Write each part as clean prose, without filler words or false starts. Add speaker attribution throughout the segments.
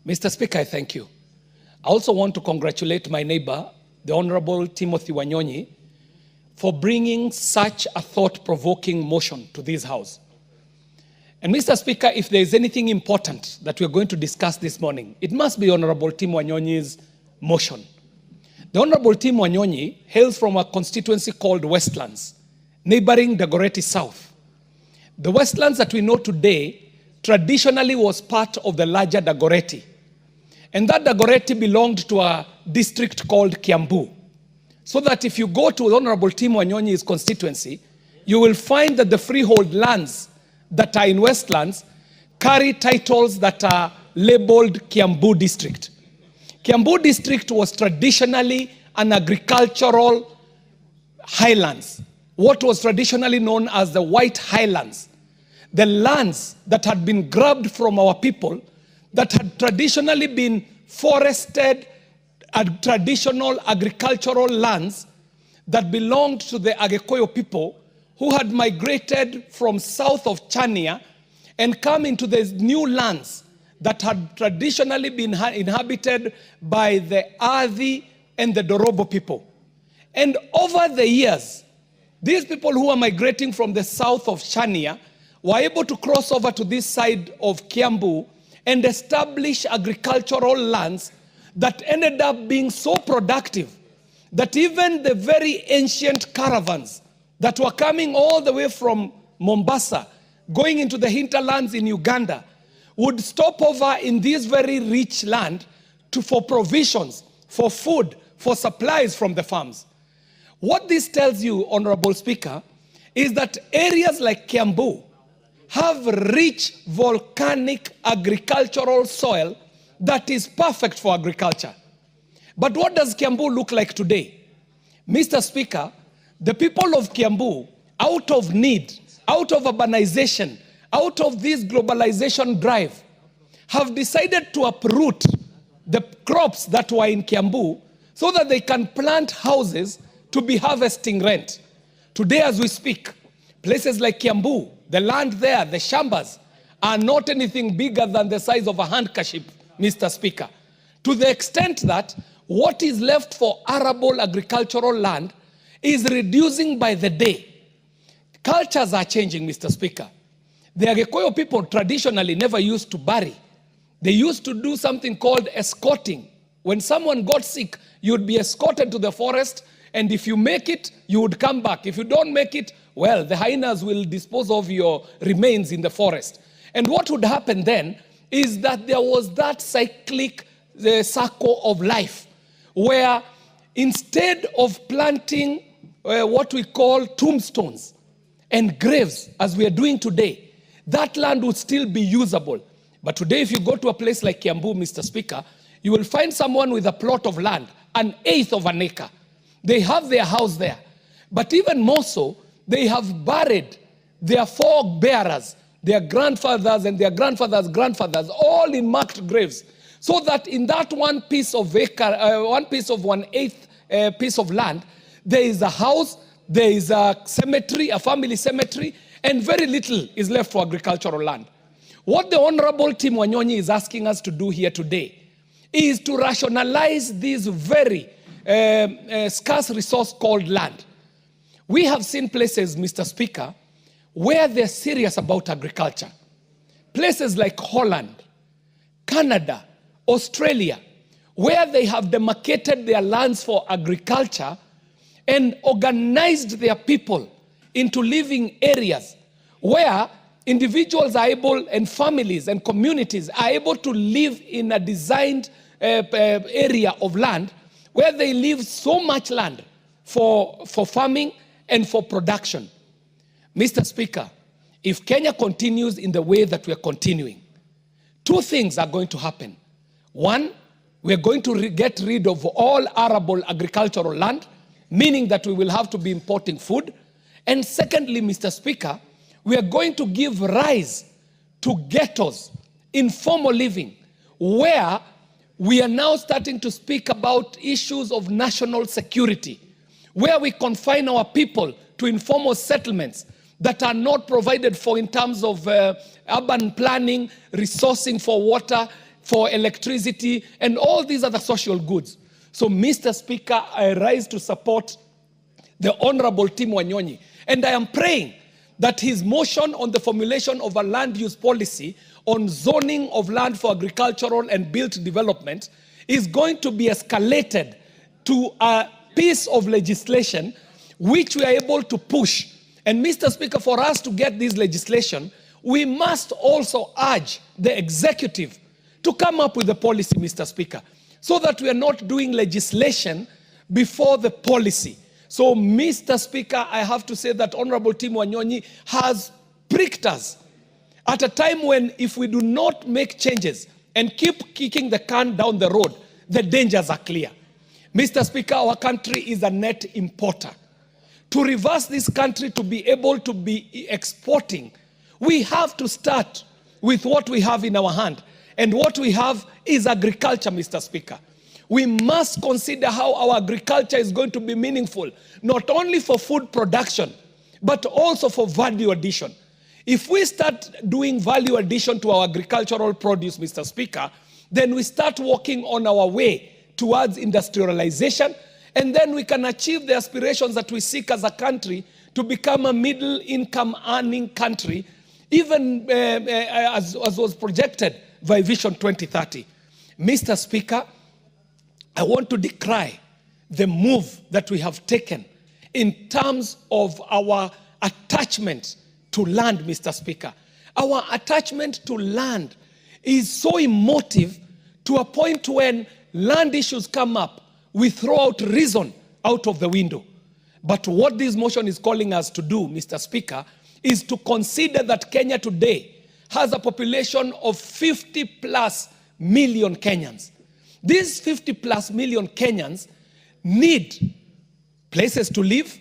Speaker 1: Mr. Speaker, I thank you. I also want to congratulate my neighbor, the Honorable Timothy Wanyonyi, for bringing such a thought-provoking motion to this House. And Mr. Speaker, if there is anything important that we're going to discuss this morning, it must be Honorable Tim Wanyonyi's motion. The Honorable Tim Wanyonyi hails from a constituency called Westlands, neighboring Dagoretti South. The Westlands that we know today traditionally was part of the larger Dagoretti. And that Dagoretti belonged to a district called Kiambu. So that if you go to Honorable Tim Wanyonyi's constituency, you will find that the freehold lands that are in Westlands carry titles that are labeled Kiambu District. Kiambu District was traditionally an agricultural highlands, what was traditionally known as the White Highlands. The lands that had been grabbed from our people, that had traditionally been forested, traditional agricultural lands that belonged to the Agekoyo people who had migrated from south of Chania and come into these new lands that had traditionally been inhabited by the Adi and the Dorobo people. And over the years, these people who are migrating from the south of Chania were able to cross over to this side of Kiambu and establish agricultural lands that ended up being so productive that even the very ancient caravans that were coming all the way from Mombasa, going into the hinterlands in Uganda, would stop over in this very rich land for provisions, for food, for supplies from the farms. What this tells you, Honorable Speaker, is that areas like Kiambu have rich volcanic agricultural soil that is perfect for agriculture. But what does Kiambu look like today? Mr. Speaker, the people of Kiambu, out of need, out of urbanization, out of this globalization drive, have decided to uproot the crops that were in Kiambu so that they can plant houses to be harvesting rent. Today as we speak, places like Kiambu, the land there, the shambas, are not anything bigger than the size of a handkerchief, Mr. Speaker. To the extent that what is left for arable agricultural land is reducing by the day. Cultures are changing, Mr. Speaker. The Agekoyo people traditionally never used to bury. They used to do something called escorting. When someone got sick, you'd be escorted to the forest, and if you make it, you would come back. If you don't make it, well, the hyenas will dispose of your remains in the forest. And what would happen then is that there was that cyclic circle of life, where instead of planting what we call tombstones and graves, as we are doing today, that land would still be usable. But today, if you go to a place like Kiambu, Mr. Speaker, you will find someone with a plot of land, 1/8 of an acre. They have their house there. But even more so, they have buried their forebearers, their grandfathers and their grandfathers' grandfathers, all in marked graves. So that in that one piece of acre, 1/8 piece of land, there is a house, there is a cemetery, a family cemetery, and very little is left for agricultural land. What the Honorable Tim Wanyonyi is asking us to do here today is to rationalize this very scarce resource called land. We have seen places, Mr. Speaker, where they're serious about agriculture. Places like Holland, Canada, Australia, where they have demarcated their lands for agriculture and organized their people into living areas where individuals are able, and families and communities are able to live in a designed area of land where they leave so much land for farming and for production. Mr. Speaker, if Kenya continues in the way that we are continuing, two things are going to happen. One, we are going to get rid of all arable agricultural land, meaning that we will have to be importing food. And secondly, Mr. Speaker, we are going to give rise to ghettos, informal living, where we are now starting to speak about issues of national security, where we confine our people to informal settlements that are not provided for in terms of urban planning, resourcing for water, for electricity, and all these other social goods. So, Mr. Speaker, I rise to support the Honorable Tim Wanyonyi, and I am praying that his motion on the formulation of a land use policy on zoning of land for agricultural and built development is going to be escalated to a piece of legislation which we are able to push. And Mr. Speaker, for us to get this legislation, we must also urge the executive to come up with a policy, Mr. Speaker, so that we are not doing legislation before the policy. So, Mr. Speaker, I have to say that Honorable Tim Wanyonyi has pricked us at a time when, if we do not make changes and keep kicking the can down the road, the dangers are clear. Mr. Speaker, our country is a net importer. To reverse this country to be able to be exporting, we have to start with what we have in our hand. And what we have is agriculture, Mr. Speaker. We must consider how our agriculture is going to be meaningful, not only for food production, but also for value addition. If we start doing value addition to our agricultural produce, Mr. Speaker, then we start walking on our way towards industrialization, and then we can achieve the aspirations that we seek as a country to become a middle-income earning country, even as was projected by Vision 2030. Mr. Speaker, I want to decry the move that we have taken in terms of our attachment to land, Mr. Speaker. Our attachment to land is so emotive to a point when land issues come up, we throw out reason out of the window. But what this motion is calling us to do, Mr. Speaker, is to consider that Kenya today has a population of 50 plus million Kenyans. These 50 plus million Kenyans need places to live,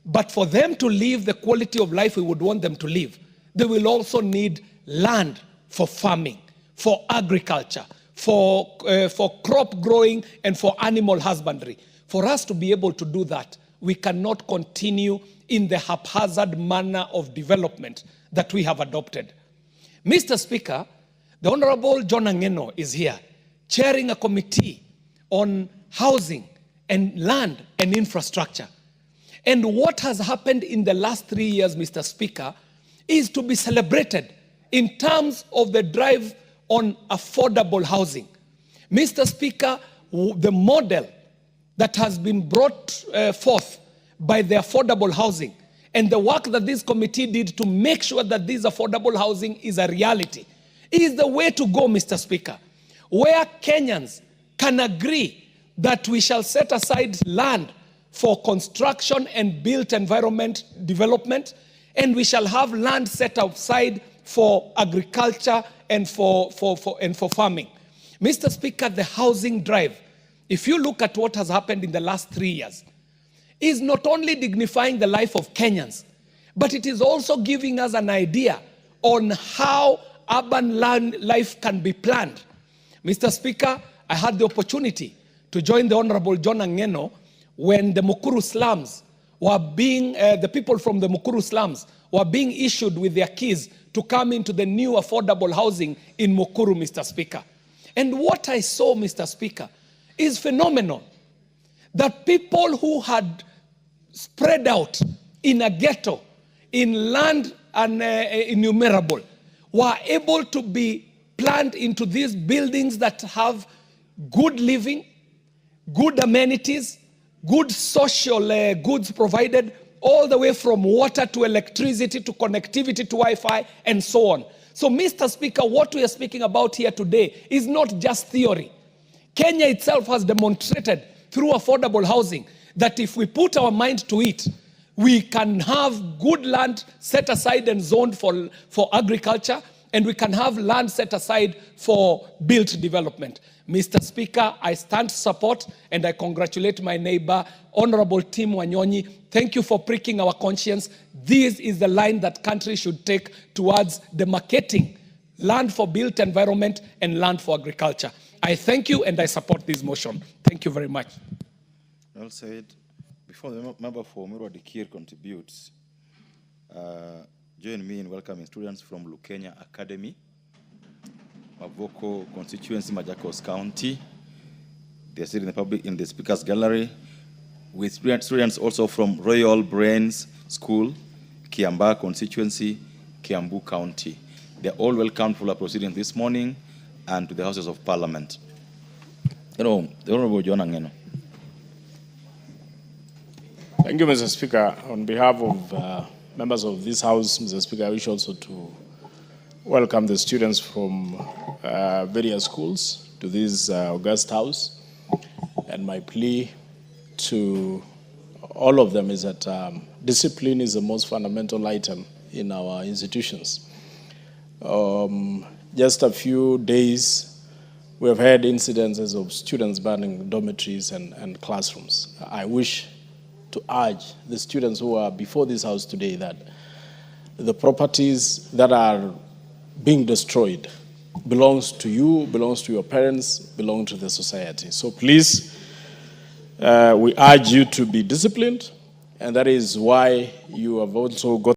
Speaker 1: but for them to live the quality of life we would want them to live, they will also need land for farming, for agriculture, for crop growing, and for animal husbandry. For us to be able to do that, we cannot continue in the haphazard manner of development that we have adopted. Mr. Speaker, the Honorable John Angeno is here, chairing a committee on housing and land and infrastructure. And what has happened in the last 3 years, Mr. Speaker, is to be celebrated in terms of the drive on affordable housing. Mr. Speaker, the model that has been brought forth by the affordable housing and the work that this committee did to make sure that this affordable housing is a reality is the way to go, Mr. Speaker, where Kenyans can agree that we shall set aside land for construction and built environment development, and we shall have land set aside for agriculture and for farming. Mr. Speaker, the housing drive, if you look at what has happened in the last 3 years, is not only dignifying the life of Kenyans, but it is also giving us an idea on how urban land life can be planned. Mr. Speaker, I had the opportunity to join the Honorable John Angeno when the Mukuru slums were being, the people from the Mukuru slums were being issued with their keys to come into the new affordable housing in Mukuru, Mr. Speaker. And what I saw, Mr. Speaker, is phenomenal. That people who had spread out in a ghetto, in land innumerable, were able to be planned into these buildings that have good living, good amenities, good social goods provided, all the way from water to electricity to connectivity to Wi-Fi and so on. So, Mr. Speaker, what we are speaking about here today is not just theory. Kenya itself has demonstrated through affordable housing that if we put our mind to it, we can have good land set aside and zoned for agriculture, and we can have land set aside for built development. Mr. Speaker, I stand to support and I congratulate my neighbor, Honorable Tim Wanyonyi. Thank you for pricking our conscience. This is the line that countries should take towards demarcating land for built environment and land for agriculture. I thank you and I support this motion. Thank you very much.
Speaker 2: Well said. Before the member for Murwa Dikir contributes, join me in welcoming students from Lukenya Academy. Mavoko constituency, Machakos County. They're sitting in the speakers gallery with students also from Royal Brains School, Kiambaa constituency, Kiambu County. They're all welcome for the proceedings this morning and to the Houses of Parliament. The Honorable John Angeno.
Speaker 3: Thank you, Mr. Speaker. On behalf of members of this House, Mr. Speaker, I wish also to welcome the students from various schools to this august House. And my plea to all of them is that discipline is the most fundamental item in our institutions. Just a few days, we have had incidences of students burning dormitories and classrooms. I wish to urge the students who are before this House today that the properties that are being destroyed belongs to you, belongs to your parents, belong to the society. So please, we urge you to be disciplined, and that is why you have also got